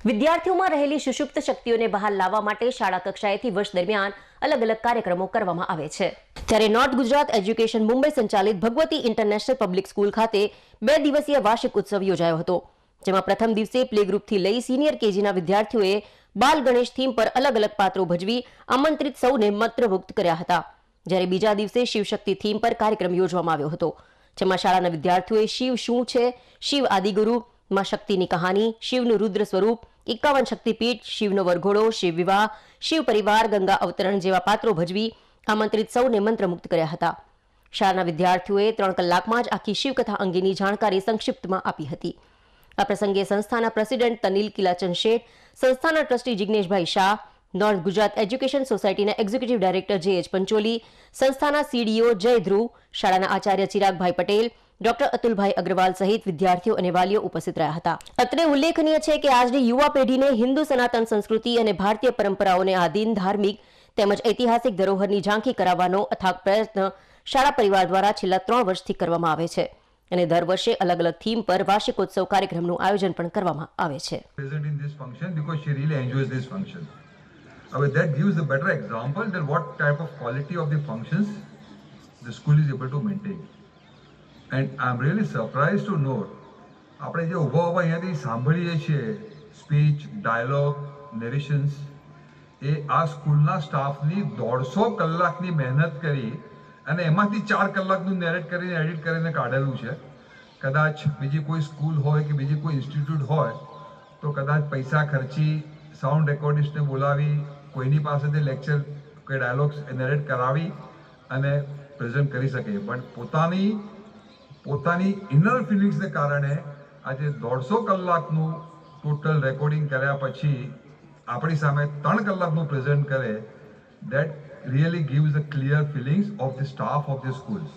વિદ્યાર્થીઓમાં રહેલી સુષુપ્ત શક્તિઓને બહાર લાવવા માટે શાળા કક્ષાએથી વર્ષ દરમિયાન અલગ અલગ કાર્યક્રમો કરવામાં આવે છે। ત્યારે નોર્થ ગુજરાત એજ્યુકેશન મુંબઈ સંચાલિત ભગવતી ઇન્ટરનેશનલ પબ્લિક સ્કૂલ ખાતે 2 દિવસીય વાર્ષિક ઉત્સવ યોજાયો હતો, જેમાં પ્રથમ દિવસે પ્લે ગ્રુપથી લઈ સિનિયર કેજીના વિદ્યાર્થીઓએ બાલ ગણેશ થીમ પર અલગ અલગ પાત્રો ભજવી આમંત્રિત સૌને મંત્રમુગ્ધ કર્યા હતા। જ્યારે બીજા દિવસે શિવશક્તિ થીમ પર કાર્યક્રમ યોજવામાં આવ્યો હતો, જેમાં શાળાના વિદ્યાર્થીઓએ શિવ શું છે, શિવ આદિગુરુ, માં શક્તિની કહાની, શિવનું રુદ્ર સ્વરૂપ, 51 શક્તિપીઠ, શિવનો વરઘોડો, શિવ વિવાહ, શિવ પરિવાર, ગંગા અવતરણ જેવા પાત્રો ભજવી આમંત્રિત સૌને મંત્રમુગ્ધ કર્યા હતા। શાળાના વિદ્યાર્થીઓએ 3 કલાકમાં જ આખી શિવકથા અંગેની જાણકારી સંક્ષિપ્તમાં આપી હતી। આ પ્રસંગે સંસ્થાના પ્રેસિડેન્ટ તનિલ કિલાચંદ શેઠ, સંસ્થાના trustee Jigneshbhai Shah, north Gujarat education સોસાયટીના એક્ઝિક્યુટિવ ડાયરેક્ટર જે.એચ. પંચોલી, સંસ્થાના સીડીઓ જય ધ્રુવ, શાળાના આચાર્ય ચિરાગભાઈ પટેલ, ડોક્ટર અતુલભાઈ અગ્રવાલ સહિત વિદ્યાર્થીઓ અને વાલીઓ ઉપસ્થિત રહ્યા હતા। અત્રે ઉલ્લેખનીય છે કે આજની યુવા પેઢીને હિન્દુ સનાતન સંસ્કૃતિ અને ભારતીય પરંપરાઓને આધીન ધાર્મિક તેમજ ઐતિહાસિક ધરોહરની ઝાંખી કરાવવાનો અથાગ પ્રયત્ન શાળા પરિવાર દ્વારા છેલ્લા 3 વર્ષથી કરવામાં આવે છે અને દર વર્ષે અલગ અલગ થીમ પર વાર્ષિકોત્સવ કાર્યક્રમનું આયોજન પણ કરવામાં આવે છે। That gives a better example that what type of quality of the functions the school is able to maintain. And I'm really surprised to know આપણે જે ઉભા અહીંયાથી સાંભળીએ છીએ સ્પીચ, ડાયલોગ, નેરેશન્સ, એ આ સ્કૂલના સ્ટાફની 150 કલાકની મહેનત કરી અને એમાંથી 4 કલાકનું નેરેટ કરીને એડિટ કરીને કાઢેલું છે। કદાચ બીજી કોઈ સ્કૂલ હોય કે બીજી કોઈ ઇન્સ્ટિટ્યૂટ હોય તો કદાચ પૈસા ખર્ચી સાઉન્ડ રેકોર્ડિસ્ટને બોલાવી કોઈની પાસેથી લેક્ચર કે ડાયલોગ્સ નેરેટ કરાવી અને પ્રેઝન્ટ કરી શકે, પણ પોતાની ઇનર ફિલિંગ્સને કારણે આજે 150 કલાકનું ટોટલ રેકોર્ડિંગ કર્યા પછી આપણી સામે 3 કલાકનું પ્રેઝન્ટ કરે, that really gives a clear feelings of the staff of the schools.